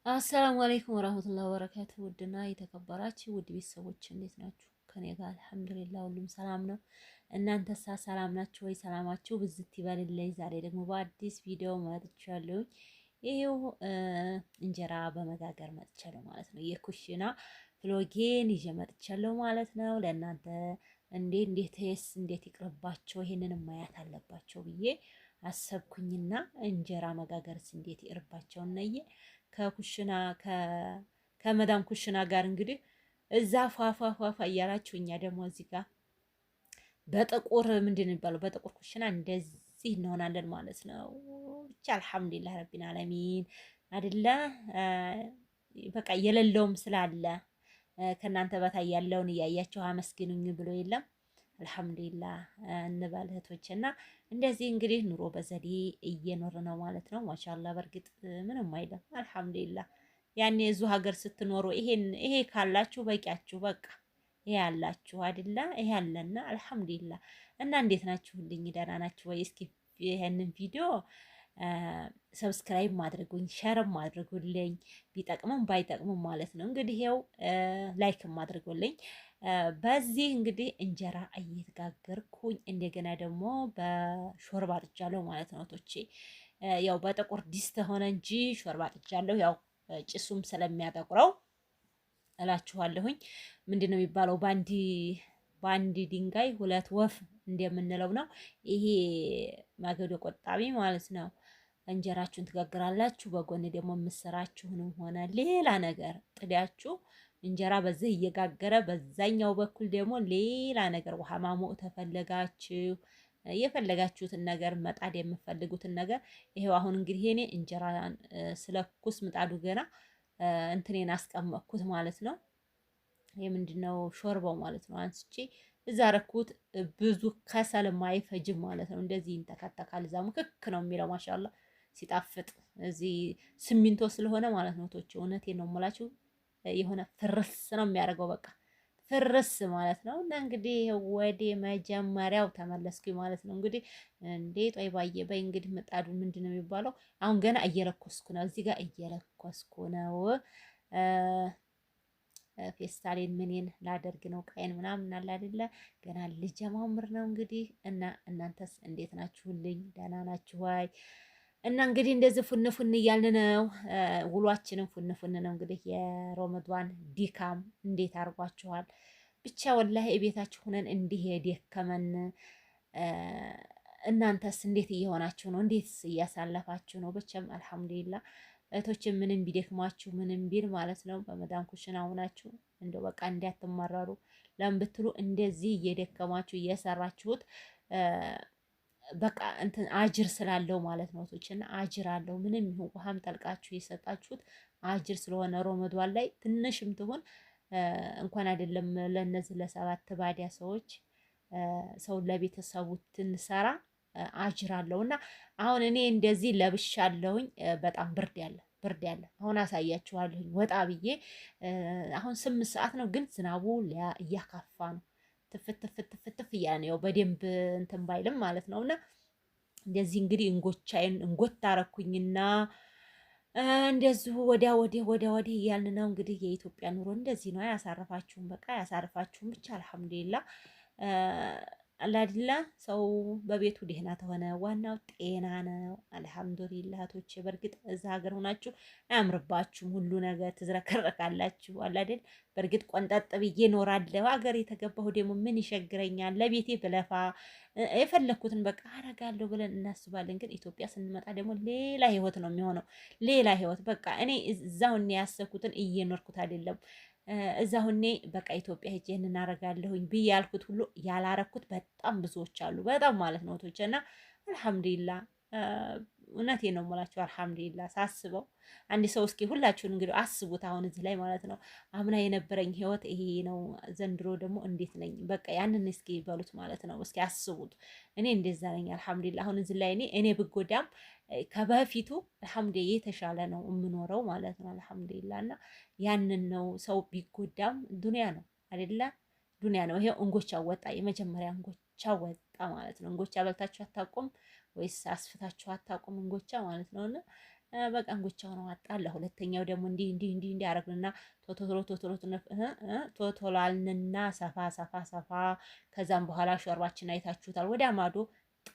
አሰላሙ አለይኩም ወራህመቱላሂ ወበረካቱህ። ውድና የተከበራችሁ ውድ ቤተሰቦች እንዴት ናችሁ? ከኔ ጋር አልሐምዱሊላህ ሁሉም ሰላም ነው። እናንተሳ ሰላም ናችሁ ወይ? ሰላማችሁ ብዝት ይበልልኝ። ዛሬ ደግሞ በአዲስ ቪዲዮ መጥቻለሁኝ። ይሄው እንጀራ በመጋገር መጥቻለሁ ማለት ነው። የኩሽና ፍሎጌን ይዤ መጥቻለሁ ማለት ነው። ለእናንተ እንዴት ይቅርባቸው ይሄንን ማየት አለባቸው ብዬ አሰብኩኝና እንጀራ መጋገርስ እንዴት ይቅርባቸው ነየ ከኩሽና ከመዳም ኩሽና ጋር እንግዲህ እዛ ፏፏፏፏ እያላችሁ እኛ ደግሞ እዚህ ጋር በጥቁር ምንድን ነው የሚባለው በጥቁር ኩሽና እንደዚህ እንሆናለን ማለት ነው። ብቻ አልሐምዱሊላህ ረቢን አለሚን አይደለ በቃ የሌለውም ስላለ ከእናንተ በታይ ያለውን እያያችሁ አመስግኑኝ ብሎ የለም። አልሐምዱሊላህ እንበል እህቶች እና እንደዚህ እንግዲህ ኑሮ በዘዴ እየኖር ነው ማለት ነው። ማሻአላህ በእርግጥ ምንም አይደለም። አልሐምዱሊላህ ያኔ እዙ ሀገር ስትኖሩ ይሄ ካላችሁ በቂያችሁ በቃ ይሄ ያላችሁ አይደለ? ይሄ አለና አልሐምዱሊላህ። እና እንዴት ናችሁልኝ? ደህና ናችሁ ወይ? እስኪ ይሄንን ቪዲዮ ሰብስክራይብ ማድረጉኝ ሸርም ማድረጉልኝ ቢጠቅምም ባይጠቅምም ማለት ነው። እንግዲህ ይኸው ላይክም ማድረጉልኝ። በዚህ እንግዲህ እንጀራ እየተጋገርኩኝ እንደገና ደግሞ በሾርባ ጥጃለሁ ማለት ነው። ቶቼ ያው በጥቁር ዲስት ሆነ እንጂ ሾርባ ጥጃለሁ። ያው ጭሱም ስለሚያጠቁረው እላችኋለሁኝ። ምንድን ነው የሚባለው? በአንድ ድንጋይ ሁለት ወፍ እንደምንለው ነው። ይሄ ማገዶ ቆጣቢ ማለት ነው። እንጀራችሁን ትጋግራላችሁ። በጎን ደግሞ ምስራችሁንም ሆነ ሌላ ነገር ጥዳችሁ እንጀራ በዚህ እየጋገረ በዛኛው በኩል ደግሞ ሌላ ነገር ውሃ ማሞቅ ተፈለጋችሁ የፈለጋችሁትን ነገር መጣድ የምፈልጉትን ነገር ይሄው አሁን እንግዲህ እኔ እንጀራ ስለኩስ ምጣዱ ገና እንትኔን አስቀመጥኩት ማለት ነው። የምንድነው ሾርባው ማለት ነው። አንስቼ እዛ ረኩት። ብዙ ከሰል ማይፈጅም ማለት ነው። እንደዚህ ይንተከተካል። እዛ ሙክክ ነው የሚለው ማሻአላ ሲጣፍጥ። እዚህ ሲሚንቶ ስለሆነ ማለት ነው። ቶች እውነቴን ነው የምላችሁ የሆነ ፍርስ ነው የሚያደርገው። በቃ ፍርስ ማለት ነው። እና እንግዲህ ወደ መጀመሪያው ተመለስኩኝ ማለት ነው። እንግዲህ እንዴት ወይ ባየ በይ እንግዲህ ምጣዱ ምንድን ነው የሚባለው? አሁን ገና እየለኮስኩ ነው። እዚህ ጋር እየለኮስኩ ነው። ፌስታሌን ምንን ላደርግ ነው ቀይን ምናምን አለ አይደለ? ገና ልጀማምር ነው እንግዲህ። እና እናንተስ እንዴት ናችሁልኝ? ደህና ናችሁ ወይ? እና እንግዲህ እንደዚህ ፉን ፉን እያልን ነው ውሏችንም ፉን ፉን ነው እንግዲህ። የሮመዷን ዲካም እንዴት አድርጓችኋል? ብቻ ወላሂ ቤታችሁ ሆነን እንዲህ የደከመን እናንተስ እንዴት እየሆናችሁ ነው? እንዴትስ እያሳለፋችሁ ነው? ብቻም አልሐምዱሊላህ እህቶችን ምንም ቢደክማችሁ ምንም ቢል ማለት ነው በመዳም ኩሽና ሆናችሁ እንደው በቃ እንዲያትመረሩ ለምን ብትሉ እንደዚህ እየደከማችሁ እየሰራችሁት በቃ እንትን አጅር ስላለው ማለት ነው። እህቶችና አጅር አለው። ምንም ይሁን ውሃም ጠልቃችሁ የሰጣችሁት አጅር ስለሆነ ሮመዷን ላይ ትንሽም ትሁን እንኳን አይደለም ለነዚህ ለሰባት ባዲያ ሰዎች ሰው ለቤተሰቡ ትንሰራ አጅር አለው። እና አሁን እኔ እንደዚህ ለብሻለሁኝ። በጣም ብርድ ያለ አሁን አሳያችኋለሁኝ። ወጣ ብዬ አሁን 8 ሰዓት ነው፣ ግን ዝናቡ እያካፋ ነው። ትፍት ትፍት ትፍት እያለ ነው። በደንብ እንትን ባይልም ማለት ነው። እና እንደዚህ እንግዲህ እንጎቻዬን እንጎት አረኩኝና እንደዚሁ ወዲያ ወዲህ እያልን ነው እንግዲህ። የኢትዮጵያ ኑሮ እንደዚህ ነው። ያሳርፋችሁም በቃ ያሳርፋችሁም ብቻ አልሐምዱሊላህ አላድላ ሰው በቤቱ ደህና ተሆነ ዋናው ጤና ነው። አልሐምዱሊላህ እህቶቼ፣ በእርግጥ እዛ ሀገር ሆናችሁ አያምርባችሁም፣ ሁሉ ነገር ትዝረከረካላችሁ አላደል። በእርግጥ ቆንጠጥ ብዬ እኖራለሁ። ሀገር የተገባሁ ደግሞ ምን ይሸግረኛል? ለቤቴ ብለፋ የፈለኩትን በቃ አረጋለሁ ብለን እናስባለን። ግን ኢትዮጵያ ስንመጣ ደግሞ ሌላ ህይወት ነው የሚሆነው። ሌላ ህይወት በቃ እኔ እዛው ያሰብኩትን እየኖርኩት አይደለም። እዛ ሁኔ በቃ ኢትዮጵያ ሄጄ እናረጋለሁኝ ብዬ ያልኩት ሁሉ ያላረኩት በጣም ብዙዎች አሉ። በጣም ማለት ነው ቶች እና አልሐምዱሊላህ እውነቴን ነው የምላችሁ። አልሐምዱሊላህ ሳስበው አንድ ሰው እስኪ ሁላችሁን እንግዲህ አስቡት። አሁን እዚህ ላይ ማለት ነው አምና የነበረኝ ህይወት ይሄ ነው፣ ዘንድሮ ደግሞ እንዴት ነኝ? በቃ ያንን እስኪ በሉት ማለት ነው። እስኪ አስቡት። እኔ እንደዛ ነኝ አልሐምዱሊላህ። አሁን እዚህ ላይ እኔ ብጎዳም ከበፊቱ አልሐምዱሊላህ የተሻለ ነው የምኖረው ማለት ነው። አልሐምዱሊላህ እና ያንን ነው ሰው ቢጎዳም ዱንያ ነው አይደለ? ዱንያ ነው። ይሄው እንጎቻ ወጣ፣ የመጀመሪያ እንጎቻ ወጣ ማለት ነው። እንጎቻ በልታችሁ አታውቁም ወይስ አስፍታችሁ አታውቁም? እንጎቻ ማለት ነውና በቃ እንጎቻውን አወጣን። ለሁለተኛው ደግሞ እንዲህ አረግንና ቶቶላልንና ሰፋ ሰፋ ሰፋ። ከዛም በኋላ ሾርባችን አይታችሁታል፣ ወደ አማዶ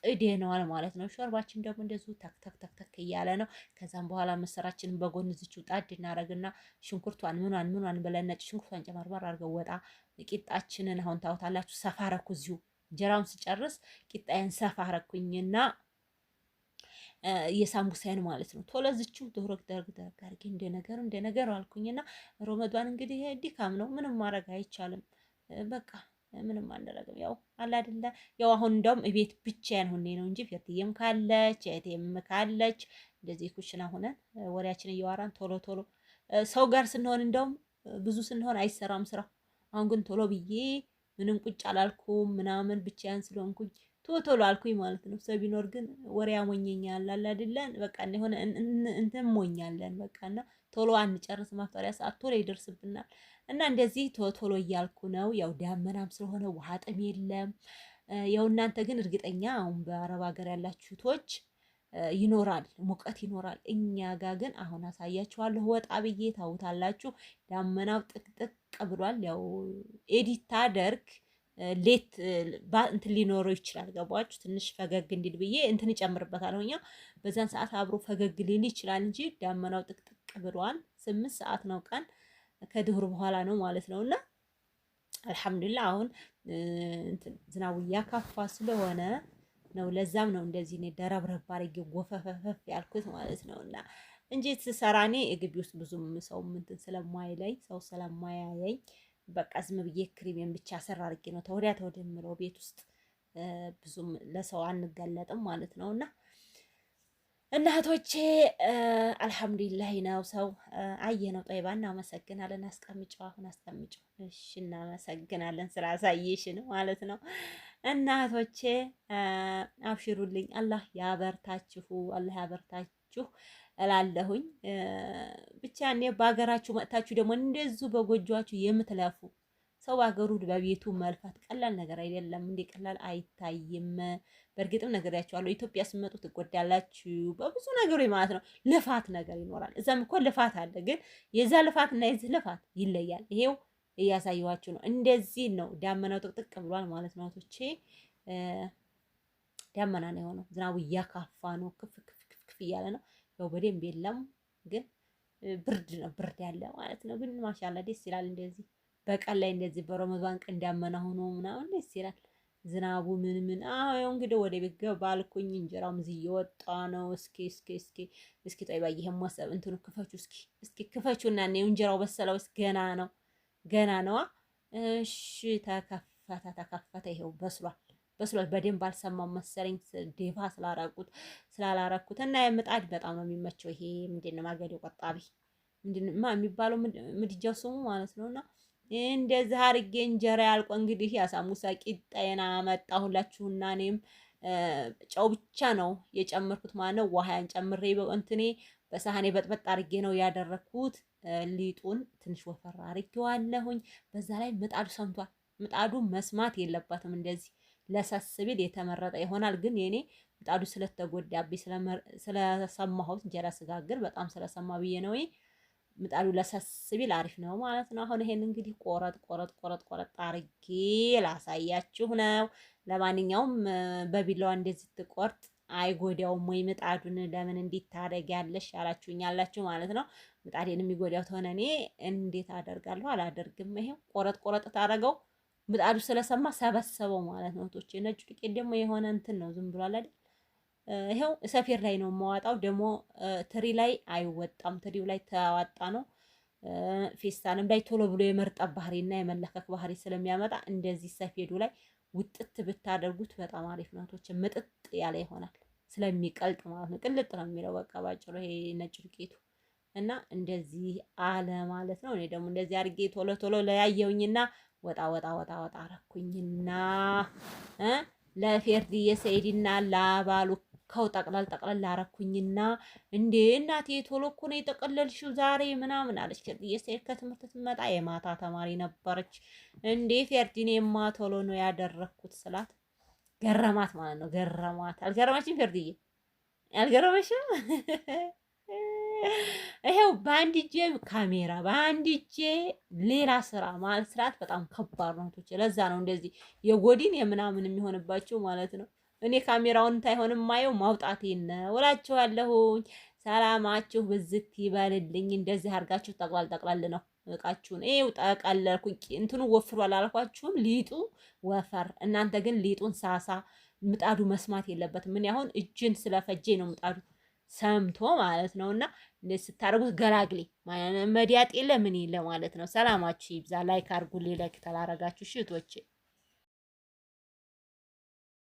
ጥዴነዋል ማለት ነው። ሾርባችን ደግሞ እንደዚሁ ተክ ተክ ተክ ተክ እያለ ነው። ከዛም በኋላ ምስራችንን በጎን ዝችው ጣድ እናረግና ሽንኩርቷን ምኗን ብለን ነጭ ሽንኩርቷን ጨመርመር አድርገው ወጣ ቂጣችንን አሁን ታውታላችሁ። ሰፋ አረኩ እዚሁ እንጀራውን ስጨርስ ቂጣዬን ሰፋ አረኩኝና የሳምቡሳዬን ማለት ነው። ቶሎ ዝችው ደረግ አድርጌ እንደ ነገር አልኩኝና ሮመዷን እንግዲህ ድካም ነው፣ ምንም ማድረግ አይቻልም። በቃ ምንም አንደረግም። ያው አለ አይደለ ያው አሁን እንደውም እቤት ብቻዬን ሆኜ ነው እንጂ ፌርትዬም ካለች እቴም ካለች እንደዚህ ኩሽና ሆነን ወሬያችን እያወራን ቶሎ ሰው ጋር ስንሆን እንደውም ብዙ ስንሆን አይሰራም ስራ። አሁን ግን ቶሎ ብዬ ምንም ቁጭ አላልኩም ምናምን ብቻዬን ስለሆንኩኝ ቶሎ አልኩኝ ማለት ነው። ሰው ቢኖር ግን ወሬ ያሞኘኛል አለ አይደለ በቃ የሆነ እንትን ሞኛለን በቃና ቶሎ አንጨርስ፣ ማፍጠሪያ ሰዓት ቶሎ ይደርስብናል። እና እንደዚህ ቶሎ እያልኩ ነው። ያው ዳመናም ስለሆነ ውሃ ጥም የለም። ያው እናንተ ግን እርግጠኛ አሁን በአረብ ሀገር ያላችሁ ቶች ይኖራል፣ ሙቀት ይኖራል። እኛ ጋር ግን አሁን አሳያችኋለሁ። ወጣ ብዬ ታውታላችሁ። ዳመናው ጥቅጥቅ ብሏል። ያው ኤዲት ታደርግ ሌት እንትን ሊኖረው ይችላል። ገባችሁ? ትንሽ ፈገግ እንዲል ብዬ እንትን ይጨምርበታል። እኛ በዛን ሰዓት አብሮ ፈገግ ሊል ይችላል እንጂ ዳመናው ጥቅጥቅ ብሏል። 8 ሰዓት ነው ቀን ከድሁር በኋላ ነው ማለት ነው። እና አልሐምዱሊላህ አሁን ዝናቡ እያካፋ ስለሆነ ነው። ለዛም ነው እንደዚህ እኔ ደረብረብ አድርጌ ጎፈፈፈፍ ያልኩት ማለት ነው። እና እንጂ ስሰራ እኔ ግቢ ውስጥ ብዙም ሰው እንትን ስለማይለኝ ሰው ስለማያየኝ በቃ ዝም ብዬ ክሪሜን ብቻ ሰራ አድርጌ ነው ተወዲያ የምለው። ቤት ውስጥ ብዙም ለሰው አንገለጥም ማለት ነው። እና እናቶቼ አልሐምዱሊላህ ነው። ሰው አየ ነው ጠይባ። እናመሰግናለን። አስቀምጨው አሁን አስቀምጨው። እሺ እናመሰግናለን ስላሳየሽን ማለት ነው። እናቶቼ አብሽሩልኝ። አላህ ያበርታችሁ፣ አላህ ያበርታችሁ እላለሁኝ። ብቻ እኔ በሀገራችሁ መጥታችሁ ደግሞ እንደዚሁ በጎጆአችሁ የምትለፉ ሰው በሀገሩ በቤቱ መልፋት ቀላል ነገር አይደለም። እንደ ቀላል አይታይም። በእርግጥም ነግሬያችኋለሁ። ኢትዮጵያ ስትመጡ ትጎዳላችሁ በብዙ ነገሮች ማለት ነው። ልፋት ነገር ይኖራል። እዛም እኮ ልፋት አለ፣ ግን የዛ ልፋት እና የዚህ ልፋት ይለያል። ይሄው እያሳየኋችሁ ነው። እንደዚህ ነው። ዳመናው ጥቅጥቅ ብሏል ማለት ነው። ቶቼ ዳመና ነው የሆነው። ዝናቡ እያካፋ ነው። ክፍ እያለ ነው። ያው በደንብ የለም ግን ብርድ ነው፣ ብርድ ያለ ማለት ነው። ግን ማሻአላ ደስ ይላል። እንደዚህ በቀን ላይ እንደዚህ በረመዷን ቀን ዳመና ሆኖ ምናምን ደስ ይላል። ዝናቡ ምን ያው እንግዲህ ወደ ቤት ገባ አልኩኝ። እንጀራውም እዚህ እየወጣ ነው። እስኪ ጠይባ ይሄን ማሰብ እንትኑ ክፈቹ እስኪ ክፈቹና ነው እንጀራው በሰለው ገና ነው። እሺ ተከፈተ። ይሄው በስሏል። በደንብ አልሰማም መሰለኝ ዴፋ ስላላረኩት እና የምጣድ በጣም ነው የሚመቸው። ይሄ ምንድነው ማገዶ ቆጣቢ ምንድነው የሚባለው ምድጃው ስሙ ማለት ነውና እንደዛ አርጌ እንጀራ ያልቆ እንግዲህ ያሳሙሳ ቂጣዬን አመጣሁላችሁና እኔም ጨው ብቻ ነው የጨመርኩት ማለት ነው። ውሃያን ጨምሬ በእንትኔ በሳህኔ በጥበጥ አርጌ ነው ያደረኩት። ሊጡን ትንሽ ወፈራ አርጌዋለሁኝ። በዛ ላይ ምጣዱ ሰምቷል። ምጣዱ መስማት የለባትም እንደዚህ ለሰስ ቢል የተመረጠ ይሆናል። ግን የኔ ምጣዱ ስለተጎዳብኝ ስለሰማሁት እንጀራ ስጋግር በጣም ስለሰማ ብዬ ነው። ምጣዱ ለሰስ ቢል አሪፍ ነው ማለት ነው። አሁን ይሄን እንግዲህ ቆረጥ አርጌ ላሳያችሁ ነው። ለማንኛውም በቢላዋ እንደዚህ ትቆርጥ አይጎዳውም ወይ ምጣዱን ለምን እንዴት ታደርጊያለሽ ያላችሁኝ አላችሁ ማለት ነው። ምጣዴን የሚጎዳው ተሆነ እኔ እንዴት አደርጋለሁ? አላደርግም። ይሄው ቆረጥ ታረገው ምጣዱ ስለሰማ ሰበሰበው ማለት ነው። ቶቼ ነጭ ዱቄት ደግሞ የሆነ እንትን ነው ዝም ብሏል አይደል? ይሄው ሰፌር ላይ ነው የማዋጣው። ደግሞ ትሪ ላይ አይወጣም። ትሪው ላይ ተዋጣ ነው። ፌስታንም ላይ ቶሎ ብሎ የመርጠብ ባህሪና የመለከክ ባህሪ ስለሚያመጣ እንደዚህ ሰፌዱ ላይ ውጥት ብታደርጉት በጣም አሪፍ ነው። ቶቼ ምጥጥ ያለ ይሆናል ስለሚቀልጥ ማለት ነው። ቅልጥ ነው የሚለው በቃ ባጭሩ ይሄ ነጭ ዱቄቱ እና እንደዚህ አለ ማለት ነው። እኔ ደግሞ እንደዚህ አድርጌ ቶሎ ለያየውኝና ወጣ አረኩኝና ለፌርዲ የሰይድና ላባሉ ከው ጠቅላል አረኩኝና እንዴ እናቴ ቶሎ እኮ ነው የጠቀለልሽው ዛሬ ምናምን አለች። የሰይድ ከትምህርት ስትመጣ የማታ ተማሪ ነበረች። እንዴ ፌርዲኔማ ቶሎ ነው ያደረኩት ስላት ገረማት ማለት ነው። ገረማት። አልገረማችም ፌርዲዬ? አልገረመሽም? ይሄው በአንድ እጄ ካሜራ በአንድ እጄ ሌላ ስራ መስራት በጣም ከባድ ነው። ለዛ ነው እንደዚህ የጎዲን የምናምን የሚሆንባቸው ማለት ነው። እኔ ካሜራውን ታይሆንም ማየው ማውጣቴን ነው እላችኋለሁኝ። ሰላማችሁ ብዝት ይበልልኝ። እንደዚህ አድርጋችሁ ጠቅላል ጠቅላል ነው እቃችሁን። ይኸው ጠቀለልኩኝ። እንትኑ ወፍሯል አላልኳችሁም? ሊጡ ወፈር። እናንተ ግን ሊጡን ሳሳ፣ ምጣዱ መስማት የለበትም። ምን ያሁን እጅን ስለፈጄ ነው ምጣዱ ሰምቶ ማለት ነው። እና እንደዚህ ስታደርጉት ገላግሌ መዲያጥ የለ ምን የለ ማለት ነው። ሰላማችሁ ይብዛ። ላይክ አድርጉልኝ፣ ላይክ ተላረጋችሁ እህቶቼ።